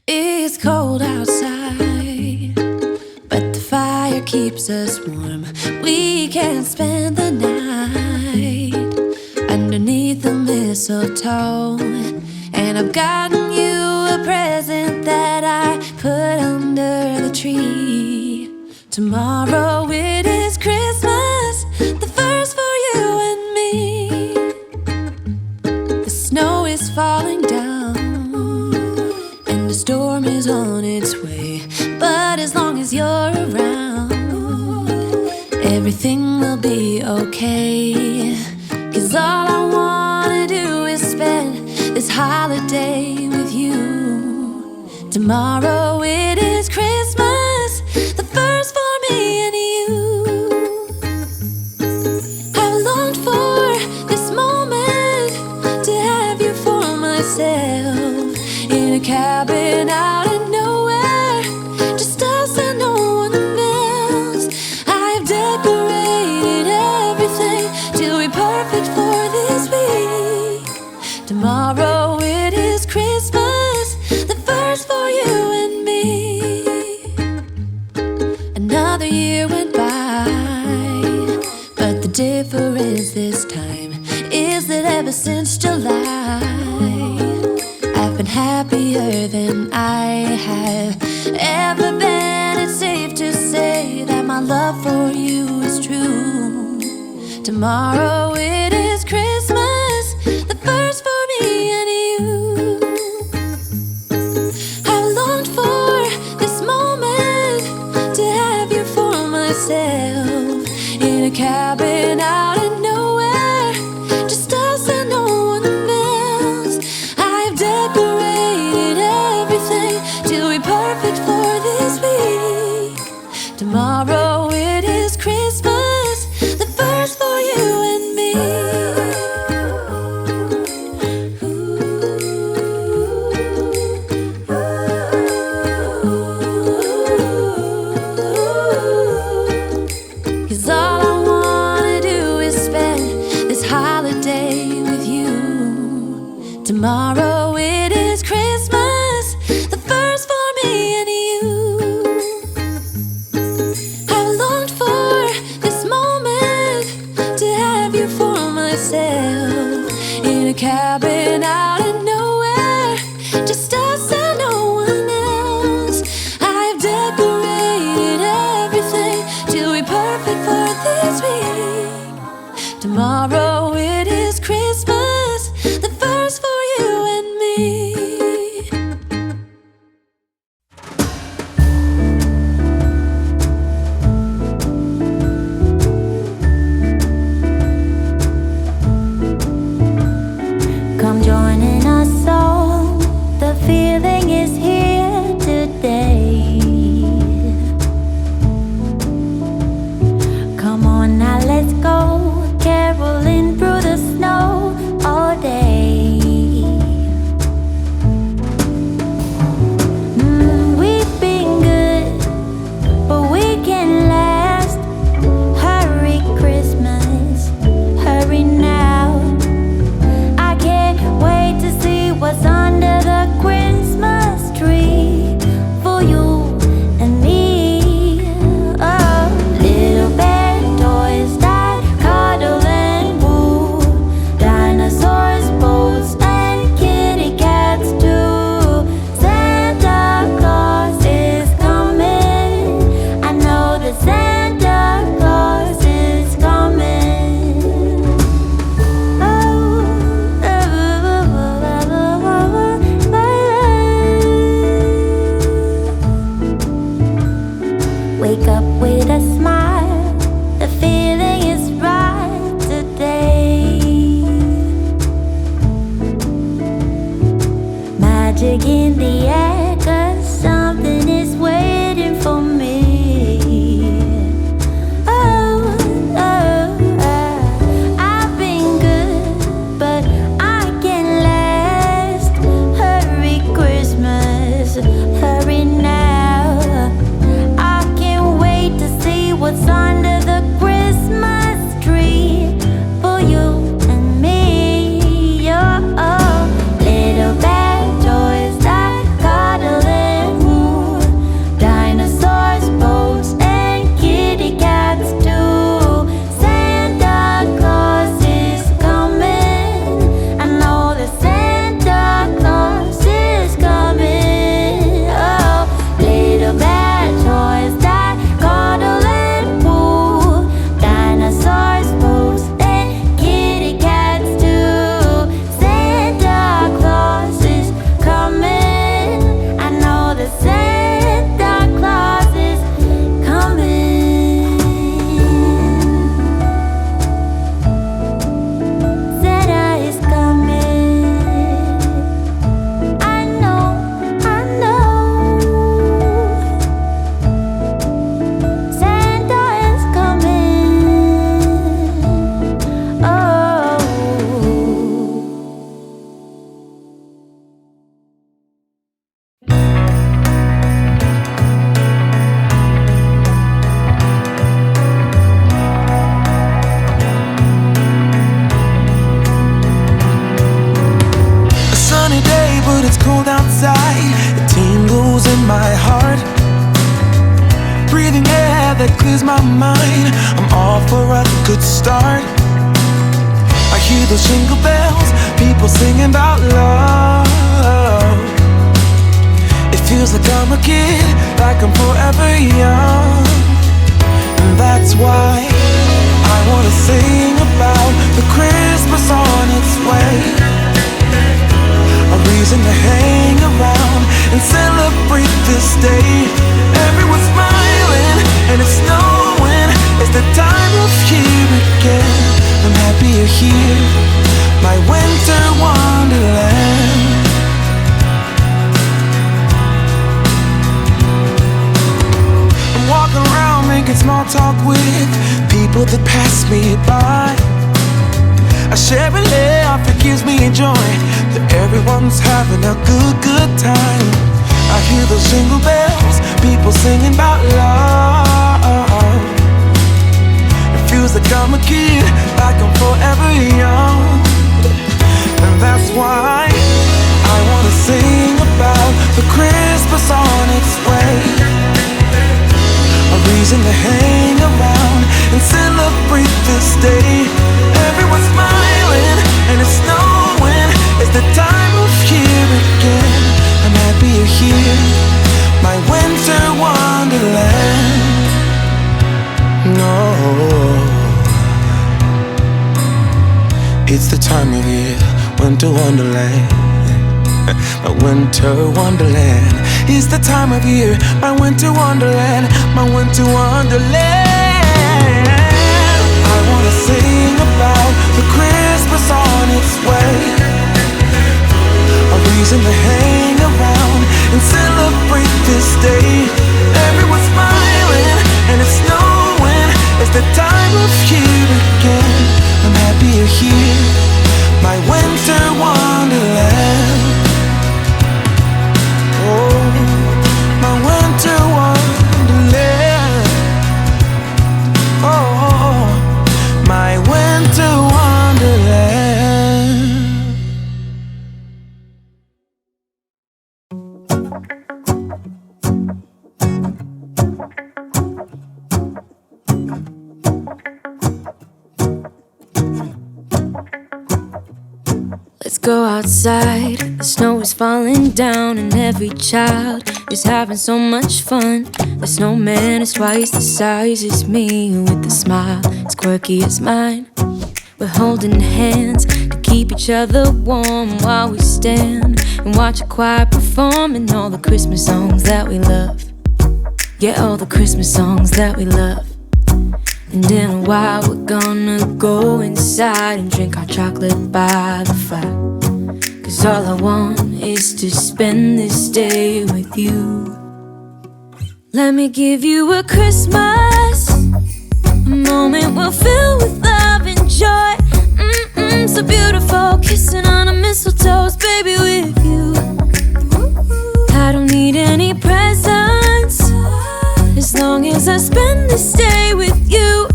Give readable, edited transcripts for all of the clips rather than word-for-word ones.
It's cold outside, but the fire keeps us warm. We can spend the night underneath the mistletoe. And I've gotten you a present that I put under the tree. Tomorrow it is Christmas, the first for you and me. The snow is falling down and the storm is on its way. But as long as you're around, everything will be okay. 'Cause all I wanna do is spend this holiday with you. Tomorrow it is Christmas, the first for me and you. I've longed for this moment to have you for myself, in a cabin out in nowhere, just us and no one else. I've decorated everything to be perfect for this week. Tomorrow it is Christmas, the first for you and me. Another year went by, but the difference this time is that ever since July, I've been happier than I have ever been. It's safe to say that my love for you is true. Tomorrow it is Christmas, the first for me and you. I've longed for this moment to have you for myself, in a cabin out in nowhere, just us and no one else. I've decorated everything to be perfect for this week. Tomorrow it is Christmas, the first for you and me. 'Cause all I wanna do is spend this holiday with you. Tomorrow it is Christmas, the first for me and you. I've longed for this moment to have you for myself, in a cabin out in nowhere, just us and no one else. I've decorated everything to be perfect for this week. Tomorrow it is Christmas, the first for you and me. Come joining us all, the feeling is here today. Come on now, let's go, caroling through the snow all day. We've been good, but we can last. Hurry Christmas, hurry now. I can't wait to see what's under the Christmas tree for you and me. Oh, little bear toys that cuddle and woo, dinosaurs, boats, and kitty cats too. Santa Claus is coming. I know that Santa Claus is coming. Wake up with a smile, the feeling is right today. Magic in the air, 'cause something is waiting for me. Oh, I've been good, but I can last. Hurry Christmas, hurry now. I can't wait to see what's under the Christmas tree for you and me. Oh, little bad toys that cuddle my heart, breathing air that clears my mind. I'm all for a good start. I hear those jingle bells, people singing about love. It feels like I'm a kid, like I'm forever young. And that's why I wanna sing about the Christmas on its way. A reason to hang around and celebrate this day. Everyone's smiling and it's snowing. It's the time of year again. I'm happy you're here, my winter wonderland. I'm walking around making small talk with people that pass me by. I share a laugh, it gives me joy that everyone's having a good time. I hear those jingle bells, people singing about love. It feels like I'm a kid, like I'm forever young. And that's why I wanna sing about the Christmas on its way. A reason to hang around and celebrate this day. Everyone's smiling and it's snowing. It's the time of year again. I'm happy you're here, my winter wonderland. No, it's the time of year, winter wonderland. My winter wonderland. It's the time of year, my winter wonderland, my winter wonderland. I wanna sing about the Christmas on its way. A reason to hang around and celebrate this day. Everyone's smiling and it's snowing. It's the time of year again. I'm happy you're here, my winter wonderland. Oh, my winter wonderland. Oh, my winter wonderland. Let's go outside, the snow is falling down and every child is having so much fun. The snowman is twice the size as me, with a smile as quirky as mine. We're holding hands to keep each other warm while we stand and watch a choir performing all the Christmas songs that we love. Yeah, all the Christmas songs that we love. And in a while we're gonna go inside and drink our chocolate by the fire. 'Cause all I want is to spend this day with you. Let me give you a Christmas, a moment we'll fill with love and joy. So beautiful, kissing on a mistletoe, baby, with you. I don't need any presents, as long as I spend this day with you.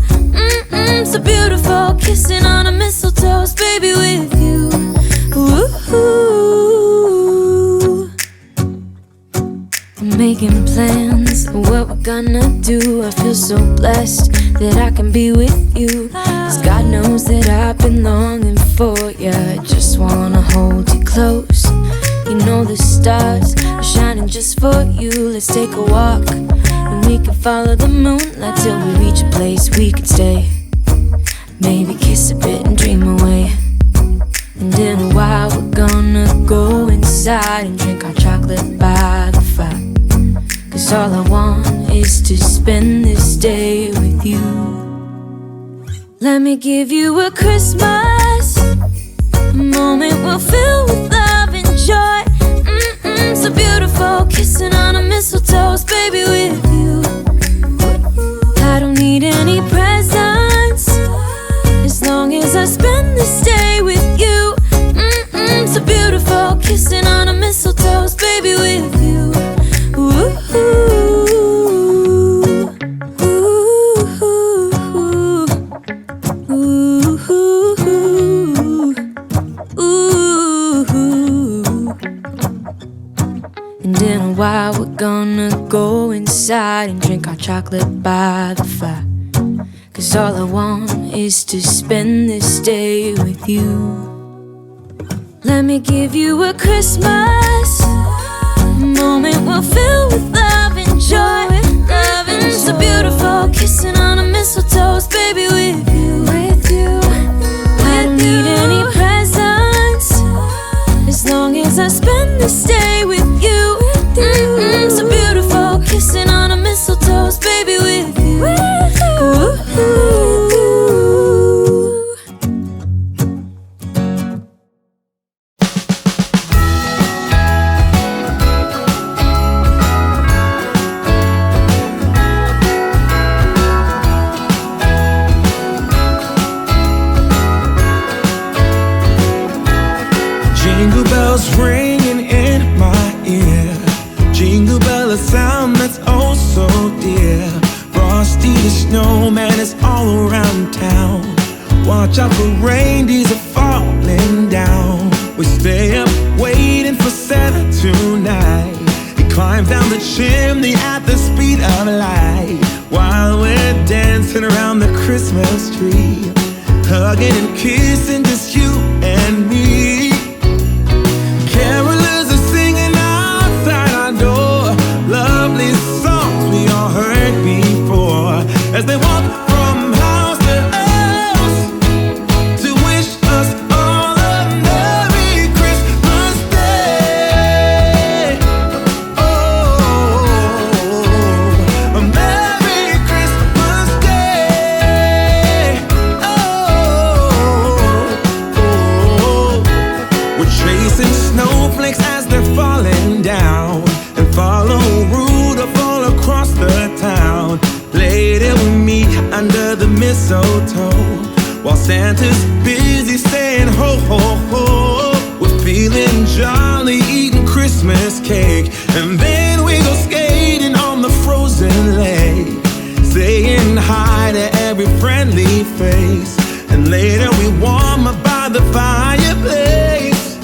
So beautiful, kissing on a mistletoe, baby, with you. Ooh. I'm making plans of what we're gonna do. I feel so blessed that I can be with you. 'Cause God knows that I've been longing for you. I just wanna hold you close. You know the stars are shining just for you. Let's take a walk and we can follow the moonlight till we reach a place we can stay. Maybe kiss a bit and dream away. And in a while we're gonna go inside and drink our chocolate by the fire. 'Cause all I want is to spend this day with you. Let me give you a Christmas, a moment we'll fill with love and joy. So beautiful, kissing on a mistletoe, baby, with you. I don't need any presents, as long as I spend this day with you. So beautiful, kissing on a mistletoe, baby, with you. Ooh. And in a while we're gonna go inside and drink our chocolate by the fire. 'Cause all I want is to spend this day with you. Let me give you a Christmas moment we'll fill with love and joy. Loving so beautiful, kissing on a mistletoe, baby, with you. I don't need any presents as long as I spend this day with you. So beautiful, kissing on a mistletoe, baby, with you. Jingle bells ringing in my ear. Jingle bell, a sound that's oh so dear. Frosty the snowman is all around town. Watch out for reindeers are falling down. We stay up waiting for Santa tonight. He climbs down the chimney at the speed of light, while we're dancing around the Christmas tree, hugging and kissing just you and me. Carolers are singing outside our door, lovely songs we all heard before, as they walk from house to house to wish us all a Merry Christmas Day. Oh, a Merry Christmas Day. Oh, we're chasing snowflakes as they're falling down, and follow Rudolph all across the town. Later we meet under the mistletoe, while Santa's busy saying ho ho ho. We're feeling jolly, eating Christmas cake, and then we go skating on the frozen lake, saying hi to every friendly face, and later we warm up by the fireplace.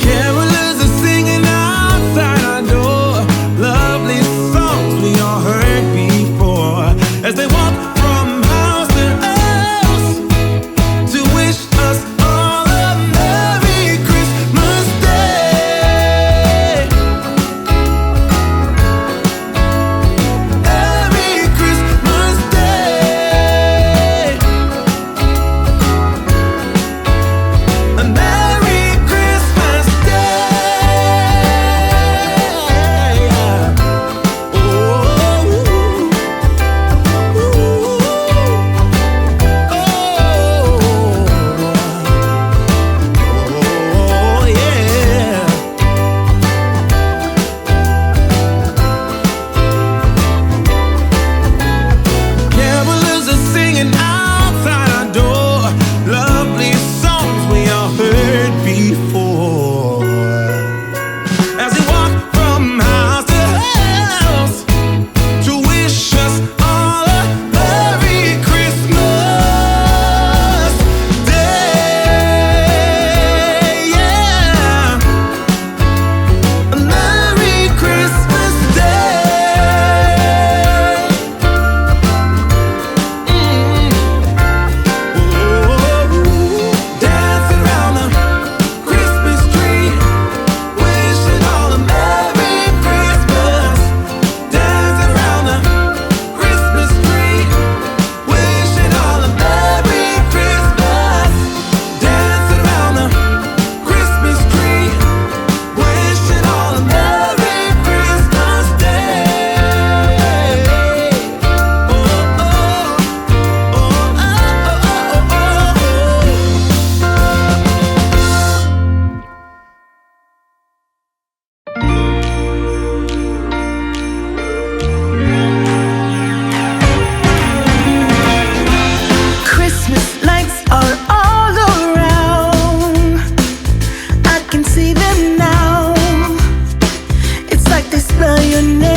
Carolers are singing outside our door, lovely songs we all heard before, as they walk from house to house to wish us all a Merry Christmas Day. Merry Christmas Day. A Merry Christmas Day. Oh, yeah. Carolers are singing outside our door, lovely songs we all heard before, as they walk from house to house to wish us all a Merry Christmas Day. Yeah, a Merry Christmas Day. Dancing around the Christmas tree, wishing all a Merry Christmas. Dancing around the Christmas tree, wishing all a Merry Christmas. Dancing around the Christmas tree, wishing all a Merry Christmas Day. Oh, oh, oh, oh, oh, oh, Christmas lights are all around. I can see them now. It's like they spell your name